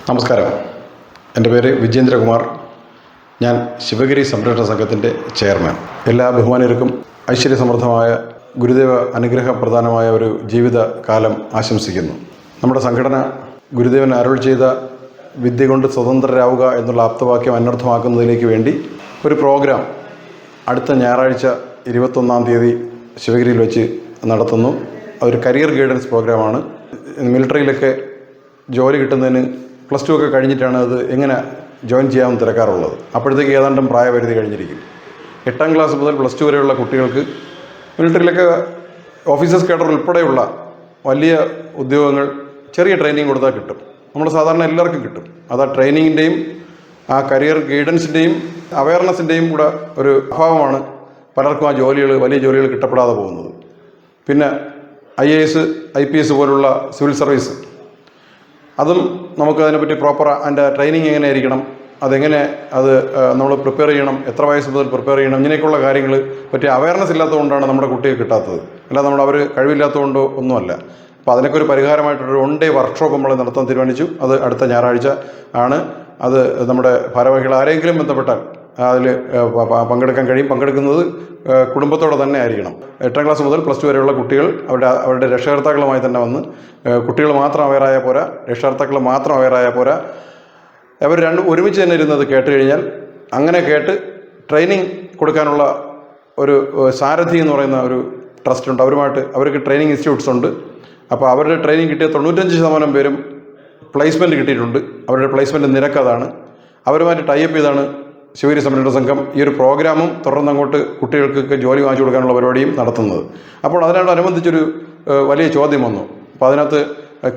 നമസ്കാരം. എൻ്റെ പേര് വിജേന്ദ്രകുമാർ. ഞാൻ ശിവഗിരി സംരക്ഷണ സംഘത്തിൻ്റെ ചെയർമാൻ. എല്ലാ ബഹുമാനീയർക്കും ഐശ്വര്യസമൃദ്ധമായ ഗുരുദേവ അനുഗ്രഹപ്രധാനമായ ഒരു ജീവിത കാലം ആശംസിക്കുന്നു. നമ്മുടെ സംഘടന ഗുരുദേവൻ അരുൾ ചെയ്ത വിദ്യ കൊണ്ട് സ്വതന്ത്രരാവുക എന്നുള്ള ആപ്തവാക്യം അനർത്ഥമാക്കുന്നതിലേക്ക് വേണ്ടി ഒരു പ്രോഗ്രാം അടുത്ത ഞായറാഴ്ച 21-ാം തീയതി ശിവഗിരിയിൽ വെച്ച് നടത്തുന്നു. അതൊരു കരിയർ ഗൈഡൻസ് പ്രോഗ്രാമാണ്. മിലിറ്ററിയിലൊക്കെ ജോലി കിട്ടുന്നതിന് +2 ഒക്കെ കഴിഞ്ഞിട്ടാണ് അത് എങ്ങനെ ജോയിൻ ചെയ്യാമെന്ന് തിരക്കാറുള്ളത്. അപ്പോഴത്തേക്ക് ഏതാണ്ടും പ്രായപരിധി കഴിഞ്ഞിരിക്കും. 8ാം ക്ലാസ് മുതൽ +2 വരെയുള്ള കുട്ടികൾക്ക് മിലിറ്ററിയിലൊക്കെ ഓഫീസേഴ്സ് കേഡർ ഉൾപ്പെടെയുള്ള വലിയ ഉദ്യോഗങ്ങൾ ചെറിയ ട്രെയിനിങ് കൊടുത്താൽ കിട്ടും. നമ്മുടെ സാധാരണ എല്ലാവർക്കും കിട്ടും. അത് ആ ട്രെയിനിങ്ങിൻ്റെയും ആ കരിയർ ഗൈഡൻസിൻ്റെയും അവയർനെസ്സിൻ്റെയും കൂടെ ഒരു അഭാവമാണ് പലർക്കും ആ വലിയ ജോലികൾ കിട്ടപ്പെടാതെ പോകുന്നത്. പിന്നെ IAS IPS പോലുള്ള സിവിൽ സർവീസ്, അതും നമുക്കതിനെപ്പറ്റി പ്രോപ്പർ അതിൻ്റെ ട്രെയിനിങ് എങ്ങനെ ആയിരിക്കണം, അതെങ്ങനെ നമ്മൾ പ്രിപ്പയർ ചെയ്യണം, എത്ര വയസ്സ് മുതൽ പ്രിപ്പയർ ചെയ്യണം, ഇങ്ങനെയൊക്കെയുള്ള കാര്യങ്ങൾ പറ്റി അവയർനെസ് ഇല്ലാത്തതുകൊണ്ടാണ് നമ്മുടെ കുട്ടിയെ കിട്ടാത്തത്. അല്ലാതെ അവർ കഴിവില്ലാത്തതുകൊണ്ടോ ഒന്നുമല്ല. അപ്പോൾ അതിനൊക്കെ ഒരു പരിഹാരമായിട്ടൊരു 1 ഡേ വർക്ക്ഷോപ്പ് നമ്മൾ നടത്താൻ തീരുമാനിച്ചു. അത് അടുത്ത ഞായറാഴ്ച ആണ്. അത് നമ്മുടെ ഭാരവാഹികൾ ആരെങ്കിലും ബന്ധപ്പെട്ടാൽ അതിൽ പങ്കെടുക്കാൻ കഴിയും. പങ്കെടുക്കുന്നത് കുടുംബത്തോടെ തന്നെ ആയിരിക്കണം. 8ാം ക്ലാസ് മുതൽ +2 വരെയുള്ള കുട്ടികൾ അവരുടെ രക്ഷകർത്താക്കളുമായി തന്നെ വന്ന്, കുട്ടികൾ മാത്രം അവെയറായാൽ പോരാ, രക്ഷകർത്താക്കൾ മാത്രം അവെയറായാൽ പോരാ, അവർ രണ്ടും ഒരുമിച്ച് തന്നെ ഇരുന്നത് കേട്ട് കഴിഞ്ഞാൽ, അങ്ങനെ കേട്ട് ട്രെയിനിങ് കൊടുക്കാനുള്ള ഒരു സാരഥി എന്ന് പറയുന്ന ഒരു ട്രസ്റ്റ് ഉണ്ട്. അവർക്ക് ട്രെയിനിങ് ഇൻസ്റ്റിറ്റ്യൂട്ട്സ് ഉണ്ട്. അപ്പോൾ അവരുടെ ട്രെയിനിങ് കിട്ടിയ 95% പേരും പ്ലേസ്മെൻറ്റ് കിട്ടിയിട്ടുണ്ട്. അവരുടെ പ്ലേസ്മെൻറ്റ് നിരക്ക് അതാണ്. അവരുമായിട്ട് ടൈപ്പ് ചെയ്താണ് ശിവഗിരി സംരക്ഷണ സംഘം ഈ ഒരു പ്രോഗ്രാമും തുടർന്ന് അങ്ങോട്ട് കുട്ടികൾക്ക് ജോലി വാങ്ങിച്ചു കൊടുക്കാനുള്ള പരിപാടിയും നടത്തുന്നത്. അപ്പോൾ അതിനോടനുബന്ധിച്ചൊരു വലിയ ചോദ്യം വന്നു. അപ്പോൾ അതിനകത്ത്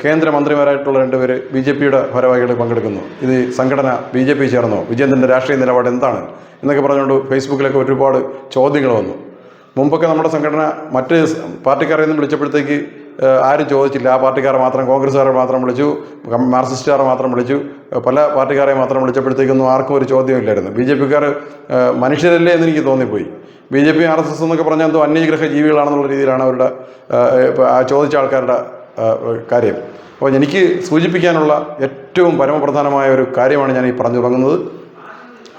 കേന്ദ്രമന്ത്രിമാരായിട്ടുള്ള 2 പേര് BJPയുടെ ഭാരവാഹികൾ പങ്കെടുക്കുന്നു. ഇത് സംഘടന BJP ചേർന്നോ, വിജയൻ്റെ രാഷ്ട്രീയ നിലപാട് എന്താണ് എന്നൊക്കെ പറഞ്ഞുകൊണ്ട് ഫേസ്ബുക്കിലൊക്കെ ഒരുപാട് ചോദ്യങ്ങൾ വന്നു. മുമ്പൊക്കെ നമ്മുടെ സംഘടന മറ്റ് പാർട്ടിക്കാരെ ഒന്നും വിളിച്ചപ്പോഴത്തേക്ക് ആരും ചോദിച്ചില്ല. ആ പാർട്ടിക്കാരെ മാത്രം, കോൺഗ്രസ്സുകാരെ മാത്രം വിളിച്ചു, മാർക്സിസ്റ്റുകാരെ മാത്രം വിളിച്ചു, പല പാർട്ടിക്കാരെ മാത്രം വിളിച്ചപ്പോഴത്തേക്കൊന്നും ആർക്കും ഒരു ചോദ്യമില്ലായിരുന്നു. BJPക്കാർ മനുഷ്യരല്ലേ എന്ന് എനിക്ക് തോന്നിപ്പോയി. BJP RSS എന്നൊക്കെ പറഞ്ഞാൽ എന്തോ അന്യഗ്രഹ ജീവികളാണെന്നുള്ള രീതിയിലാണ് അവരുടെ ചോദിച്ച ആൾക്കാരുടെ കാര്യം. അപ്പോൾ എനിക്ക് സൂചിപ്പിക്കാനുള്ള ഏറ്റവും പരമപ്രധാനമായ ഒരു കാര്യമാണ് ഞാൻ ഈ പറഞ്ഞു തുടങ്ങുന്നത്.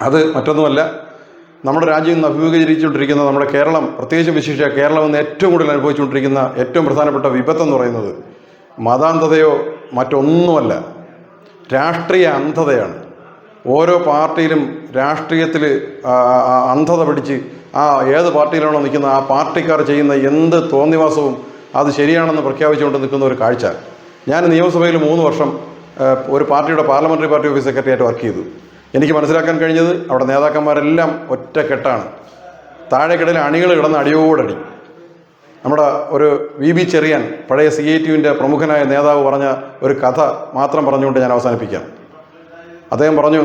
അത് മറ്റൊന്നുമല്ല, നമ്മുടെ രാജ്യം ഇന്ന് അഭിമുഖീകരിച്ചുകൊണ്ടിരിക്കുന്ന നമ്മുടെ കേരളം, പ്രത്യേകിച്ച് വിശേഷിച്ച കേരളം ഇന്ന് ഏറ്റവും കൂടുതൽ അനുഭവിച്ചുകൊണ്ടിരിക്കുന്ന ഏറ്റവും പ്രധാനപ്പെട്ട വിപത്തെന്ന് പറയുന്നത് മതാന്ധതയോ മറ്റൊന്നുമല്ല, രാഷ്ട്രീയ അന്ധതയാണ്. ഓരോ പാർട്ടിയിലും രാഷ്ട്രീയത്തിൽ അന്ധത പിടിച്ച് ഏത് പാർട്ടിയിലാണോ നിൽക്കുന്നത് ആ പാർട്ടിക്കാർ ചെയ്യുന്ന എന്ത് തോന്നിവാസവും അത് ശരിയാണെന്ന് പ്രഖ്യാപിച്ചുകൊണ്ട് നിൽക്കുന്ന ഒരു കാഴ്ച. ഞാൻ നിയമസഭയിൽ 3 വർഷം ഒരു പാർട്ടിയുടെ പാർലമെൻ്ററി പാർട്ടി ഓഫീസ് സെക്രട്ടറിയായിട്ട് വർക്ക് ചെയ്തു. എനിക്ക് മനസ്സിലാക്കാൻ കഴിഞ്ഞത് അവിടെ നേതാക്കന്മാരെല്ലാം ഒറ്റക്കെട്ടാണ്. താഴേക്കിടയിൽ അണികൾ കിടന്ന് അടിയോടടി. നമ്മുടെ ഒരു VB ചെറിയാൻ, പഴയ CITUവിൻ്റെ പ്രമുഖനായ നേതാവ് പറഞ്ഞ ഒരു കഥ മാത്രം പറഞ്ഞുകൊണ്ട് ഞാൻ അവസാനിപ്പിക്കാം. അദ്ദേഹം പറഞ്ഞു,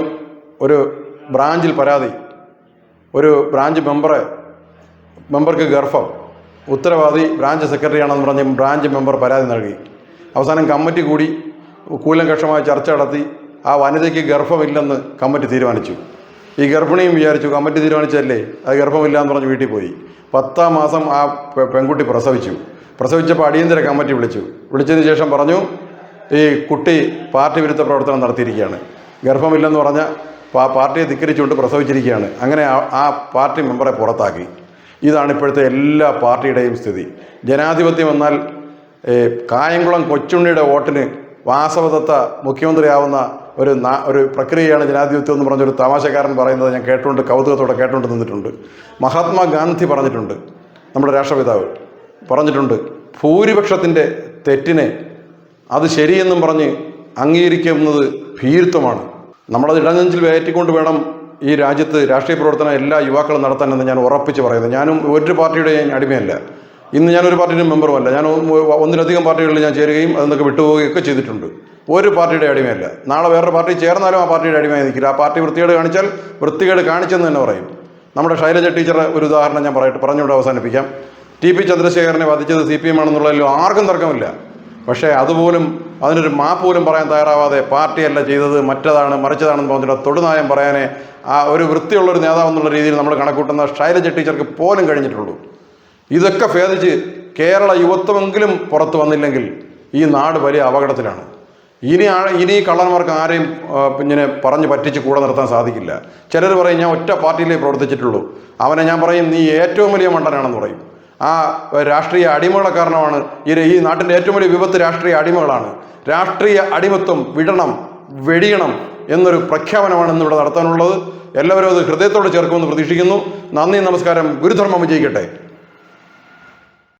ഒരു ബ്രാഞ്ചിൽ പരാതി, ഒരു ബ്രാഞ്ച് മെമ്പർക്ക് ഗർഭം, ഉത്തരവാദി ബ്രാഞ്ച് സെക്രട്ടറിയാണെന്ന് പറഞ്ഞ് ബ്രാഞ്ച് മെമ്പർ പരാതി നൽകി. അവസാനം കമ്മിറ്റി കൂടി കൂലങ്കഷമായ ചർച്ച നടത്തി ആ വനിതയ്ക്ക് ഗർഭമില്ലെന്ന് കമ്മിറ്റി തീരുമാനിച്ചു. ഈ ഗർഭിണിയും വിചാരിച്ചു കമ്മിറ്റി തീരുമാനിച്ചല്ലേ, അത് ഗർഭമില്ല എന്ന് പറഞ്ഞ് വീട്ടിൽ പോയി. 10ാം മാസം ആ പെൺകുട്ടി പ്രസവിച്ചപ്പോൾ അടിയന്തര കമ്മിറ്റി വിളിച്ചതിന് ശേഷം പറഞ്ഞു, ഈ കുട്ടി പാർട്ടി വിരുദ്ധ പ്രവർത്തനം നടത്തിയിരിക്കുകയാണ്, ഗർഭമില്ലെന്ന് പറഞ്ഞ പാർട്ടിയെ ധിക്കരിച്ചുകൊണ്ട് പ്രസവിച്ചിരിക്കുകയാണ്. അങ്ങനെ ആ പാർട്ടി മെമ്പറെ പുറത്താക്കി. ഇതാണ് ഇപ്പോഴത്തെ എല്ലാ പാർട്ടിയുടെയും സ്ഥിതി. ജനാധിപത്യം എന്നാൽ കായംകുളം കൊച്ചുണ്ണിയുടെ വോട്ടിന് വാസവദത്ത മുഖ്യമന്ത്രിയാവുന്ന ഒരു പ്രക്രിയയാണ് ജനാധിപത്യം എന്ന് പറഞ്ഞൊരു തമാശക്കാരൻ പറയുന്നത് ഞാൻ കൗതുകത്തോടെ കേട്ടുകൊണ്ട് നിന്നിട്ടുണ്ട്. മഹാത്മാഗാന്ധി പറഞ്ഞിട്ടുണ്ട്, നമ്മുടെ രാഷ്ട്രപിതാവ് പറഞ്ഞിട്ടുണ്ട്, ഭൂരിപക്ഷത്തിൻ്റെ തെറ്റിനെ അത് ശരിയെന്നും പറഞ്ഞ് അംഗീകരിക്കുന്നത് ഭീരുത്വമാണ്. നമ്മളത് ഇടനെഞ്ചിൽ വേറ്റിക്കൊണ്ട് വേണം ഈ രാജ്യത്ത് രാഷ്ട്രീയ പ്രവർത്തനം എല്ലാ യുവാക്കളും നടത്താനെന്ന് ഞാൻ ഉറപ്പിച്ച് പറയുന്നത്. ഞാനും ഒരു പാർട്ടിയുടെ അടിമയല്ല. ഇന്ന് ഞാനൊരു പാർട്ടിയുടെ മെമ്പറുമല്ല. ഞാൻ 1-ലധികം പാർട്ടികളിൽ ഞാൻ ചേരുകയും അതിനൊക്കെ വിട്ടുപോവുകയൊക്കെ ചെയ്തിട്ടുണ്ട്. ഒരു പാർട്ടിയുടെ അടിമയല്ല. നാളെ വേറൊരു പാർട്ടി ചേർന്നാലും ആ പാർട്ടിയുടെ അടിമയായി നിൽക്കില്ല. ആ പാർട്ടി വൃത്തികേട് കാണിച്ചാൽ വൃത്തികേട് കാണിച്ചെന്ന് തന്നെ പറയും. നമ്മുടെ ശൈലജ ടീച്ചറെ ഒരു ഉദാഹരണം ഞാൻ പറഞ്ഞുകൊണ്ട് അവസാനിപ്പിക്കാം. TP ചന്ദ്രശേഖരനെ വധിച്ചത് CPM ആണെന്നുള്ളതിൽ ആർക്കും തർക്കമില്ല. പക്ഷേ അതുപോലും അതിനൊരു മാപ്പ് പോലും പറയാൻ തയ്യാറാവാതെ പാർട്ടിയല്ല ചെയ്തത്, മറ്റതാണ് മറിച്ചതാണെന്ന് പറഞ്ഞിട്ട് തൊടുനായം പറയാനേ ആ ഒരു വൃത്തിയുള്ളൊരു നേതാവെന്നുള്ള രീതിയിൽ നമ്മൾ കണക്കൂട്ടുന്ന ശൈലജ ടീച്ചർക്ക് പോലും കഴിഞ്ഞിട്ടുള്ളൂ. ഇതൊക്കെ ഭേദിച്ച് കേരള യുവത്വമെങ്കിലും പുറത്തു വന്നില്ലെങ്കിൽ ഈ നാട് വലിയ അപകടത്തിലാണ്. ഇനി കള്ളന്മാർക്ക് ആരെയും ഇങ്ങനെ പറഞ്ഞ് പറ്റിച്ച് കൂടെ നിർത്താൻ സാധിക്കില്ല. ചിലർ പറയും ഞാൻ ഒറ്റ പാർട്ടിയിലേ പ്രവർത്തിച്ചിട്ടുള്ളൂ, അവനെ ഞാൻ പറയും നീ ഏറ്റവും വലിയ മണ്ടനാണെന്ന് പറയും. ആ രാഷ്ട്രീയ അടിമകളെ കാരണമാണ് ഈ നാട്ടിൻ്റെ ഏറ്റവും വലിയ വിപത്ത് രാഷ്ട്രീയ അടിമകളാണ്. രാഷ്ട്രീയ അടിമത്വം വിടണം, വെടിയണം എന്നൊരു പ്രഖ്യാപനമാണ് ഇന്നിവിടെ നടത്താനുള്ളത്. എല്ലാവരും അത് ഹൃദയത്തോടെ ചേർക്കുമെന്ന് പ്രതീക്ഷിക്കുന്നു. നന്ദി, നമസ്കാരം. ഗുരുധർമ്മം വിജയിക്കട്ടെ.